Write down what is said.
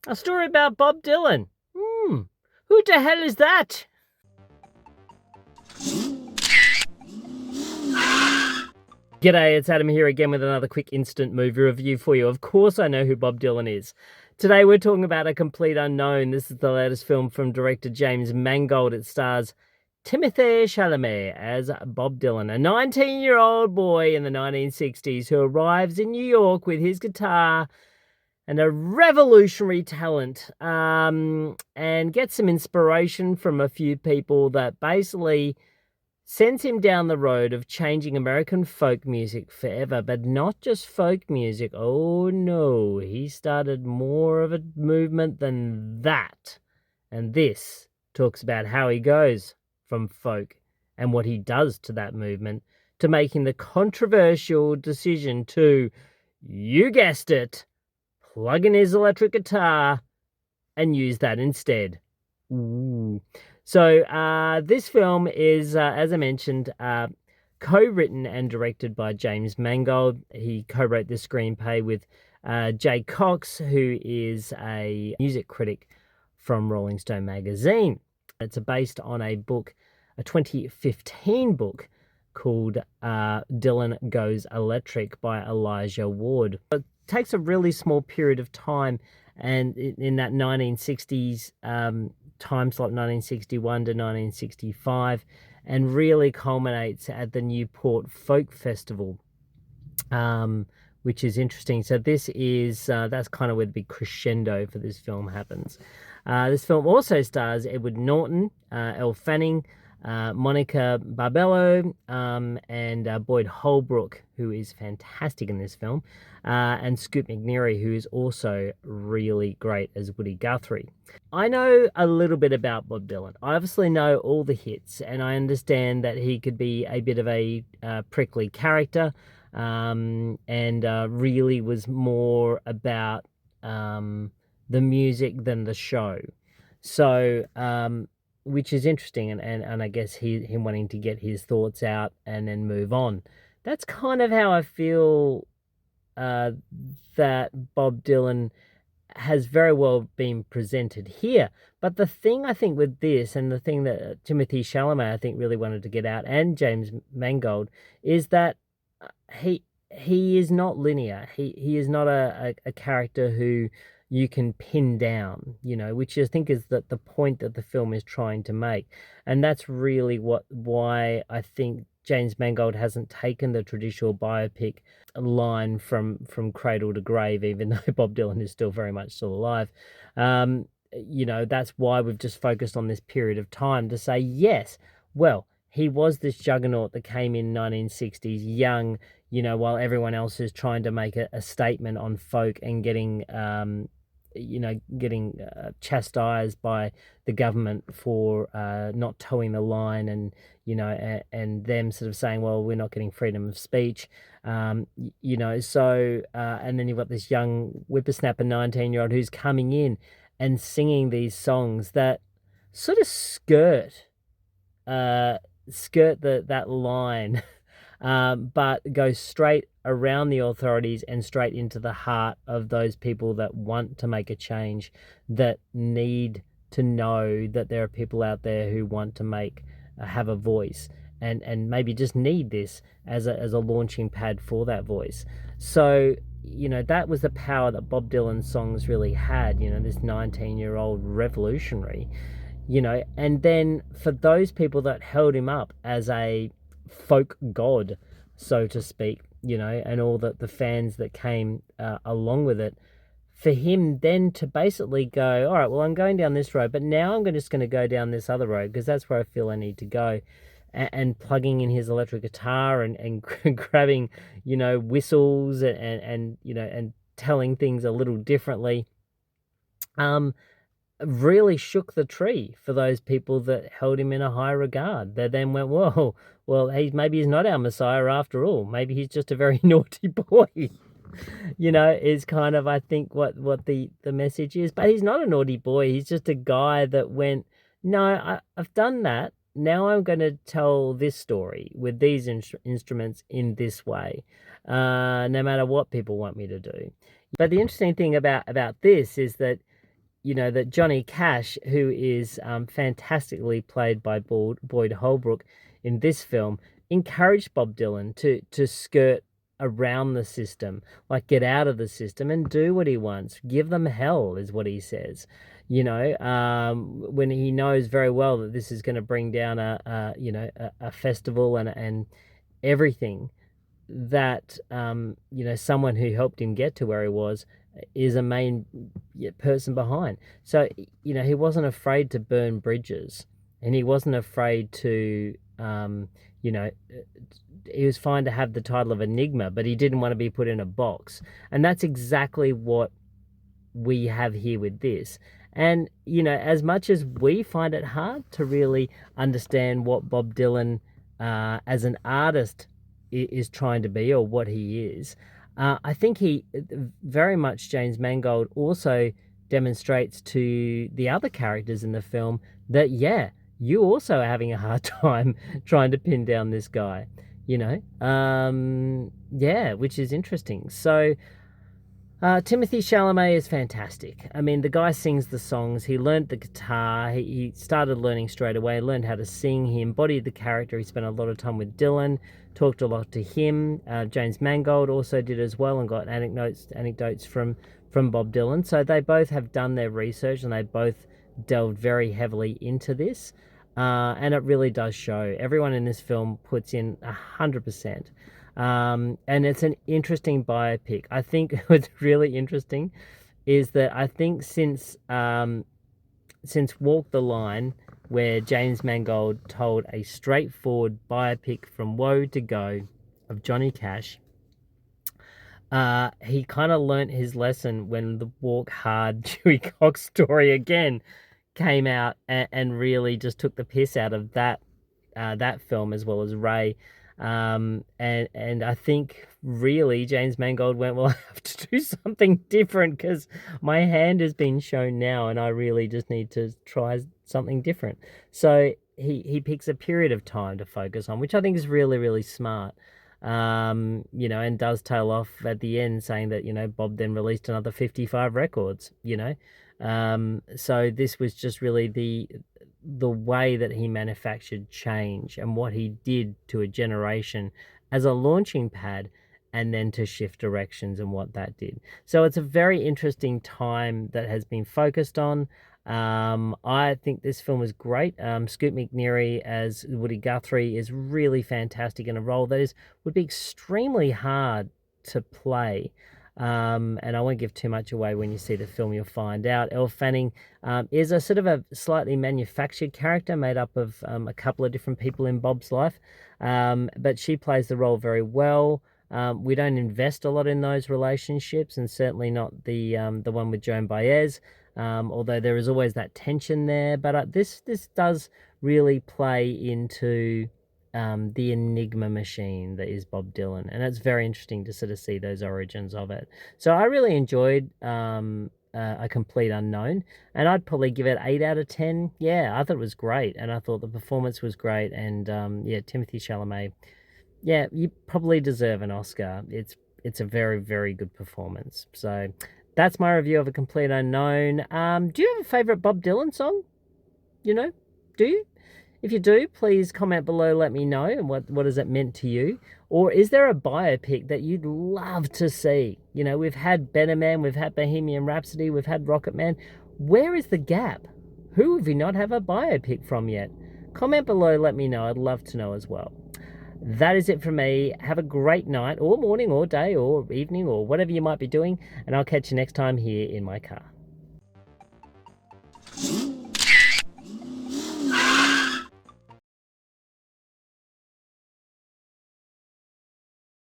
A story about Bob Dylan. Who the hell is that? G'day, it's Adam here again with another quick instant movie review for you. Of course I know who Bob Dylan is. Today we're talking about A Complete Unknown. This is the latest film from director James Mangold. It stars Timothée Chalamet as Bob Dylan, a 19-year-old boy in the 1960s who arrives in New York with his guitar and a revolutionary talent, and gets some inspiration from a few people that basically sends him down the road of changing American folk music forever, but not just folk music. Oh no, he started more of a movement than that. And this talks about how he goes from folk and what he does to that movement to making the controversial decision to, you guessed it, plug in his electric guitar and use that instead. Ooh. So this film is, as I mentioned, co-written and directed by James Mangold. He co-wrote the screenplay with Jay Cox, who is a music critic from Rolling Stone magazine. It's based on a book, a 2015 book called Dylan Goes Electric by Elijah Ward. It takes a really small period of time, and in that 1960s time slot, 1961 to 1965, and really culminates at the Newport Folk Festival, which is interesting. So this is that's kind of where the big crescendo for this film happens. This film also stars Edward Norton, Elle Fanning, Monica Barbello, and Boyd Holbrook, who is fantastic in this film, and Scoot McNairy, who is also really great as Woody Guthrie. I know a little bit about Bob Dylan. I obviously know all the hits, and I understand that he could be a bit of a prickly character, and really was more about the music than the show. So, which is interesting, and I guess him wanting to get his thoughts out and then move on. That's kind of how I feel that Bob Dylan has very well been presented here. But the thing I think with this, and the thing that Timothée Chalamet I think really wanted to get out, and James Mangold, is that he is not linear. He is not a character who you can pin down, which I think is the point that the film is trying to make. And that's really why I think James Mangold hasn't taken the traditional biopic line from cradle to grave, even though Bob Dylan is still very much still alive. That's why we've just focused on this period of time to say, yes, well, he was this juggernaut that came in 1960s, young, while everyone else is trying to make a statement on folk and getting chastised by the government for not towing the line, and and them sort of saying, well, we're not getting freedom of speech, and then you've got this young whippersnapper 19-year-old who's coming in and singing these songs that sort of skirt that line, but go straight around the authorities and straight into the heart of those people that want to make a change, that need to know that there are people out there who want to have a voice, and maybe just need this as a launching pad for that voice. So that was the power that Bob Dylan's songs really had, this 19-year-old revolutionary, and then for those people that held him up as a folk god, so to speak, and all the fans that came along with it, for him then to basically go, all right, well, I'm going down this road, but now I'm just going to go down this other road because that's where I feel I need to go, and plugging in his electric guitar and grabbing, whistles and telling things a little differently, really shook the tree for those people that held him in a high regard. They then went, whoa, well, maybe he's not our Messiah after all. Maybe he's just a very naughty boy, is kind of, I think, what the message is. But he's not a naughty boy. He's just a guy that went, no, I've done that. Now I'm going to tell this story with these instruments in this way, no matter what people want me to do. But the interesting thing about this is that, that Johnny Cash, who is fantastically played by Boyd Holbrook in this film, encouraged Bob Dylan to skirt around the system, like get out of the system and do what he wants. Give them hell, is what he says. When he knows very well that this is going to bring down a festival and everything that someone who helped him get to where he was is a main person behind. So he wasn't afraid to burn bridges, and he wasn't afraid to he was fine to have the title of enigma, but he didn't want to be put in a box. And that's exactly what we have here with this. And as much as we find it hard to really understand what Bob Dylan as an artist is trying to be, or what he is, I think he very much, James Mangold, also demonstrates to the other characters in the film that you also are having a hard time trying to pin down this guy, which is interesting. So Timothy Chalamet is fantastic. I mean, the guy sings the songs. He learned the guitar. He started learning straight away, learned how to sing. He embodied the character. He spent a lot of time with Dylan, talked a lot to him. James Mangold also did as well, and got anecdotes from Bob Dylan. So they both have done their research, and they both delved very heavily into this. And it really does show. Everyone in this film puts in 100%. And it's an interesting biopic. I think what's really interesting is that I think since Walk the Line, where James Mangold told a straightforward biopic from woe to go of Johnny Cash, he kind of learnt his lesson when the Walk Hard Dewey Cox story again came out and really just took the piss out of that film, as well as Ray. And I think really James Mangold went, well, I have to do something different because my hand has been shown now, and I really just need to try something different. So he picks a period of time to focus on, which I think is really, really smart. And does tail off at the end, saying that, Bob then released another 55 records, So this was just really the way that he manufactured change and what he did to a generation as a launching pad, and then to shift directions and what that did. So it's a very interesting time that has been focused on. I think this film is great. Scoot McNairy as Woody Guthrie is really fantastic in a role that would be extremely hard to play. And I won't give too much away. When you see the film, you'll find out. Elle Fanning is a sort of a slightly manufactured character made up of a couple of different people in Bob's life, but she plays the role very well. We don't invest a lot in those relationships, and certainly not the one with Joan Baez, although there is always that tension there. But this does really play into the enigma machine that is Bob Dylan, and it's very interesting to sort of see those origins of it. So I really enjoyed A Complete Unknown, and I'd probably give it 8 out of 10. I thought it was great, and I thought the performance was great, and Timothy Chalamet, you probably deserve an Oscar. It's a very, very good performance. So that's my review of A Complete Unknown. Do you have a favorite Bob Dylan song? Do you? If you do, please comment below, let me know, and what has it meant to you? Or is there a biopic that you'd love to see? We've had Better Man, we've had Bohemian Rhapsody, we've had Rocket Man. Where is the gap? Who have we not have a biopic from yet? Comment below, let me know. I'd love to know as well. That is it from me. Have a great night, or morning, or day, or evening, or whatever you might be doing, and I'll catch you next time here in my car.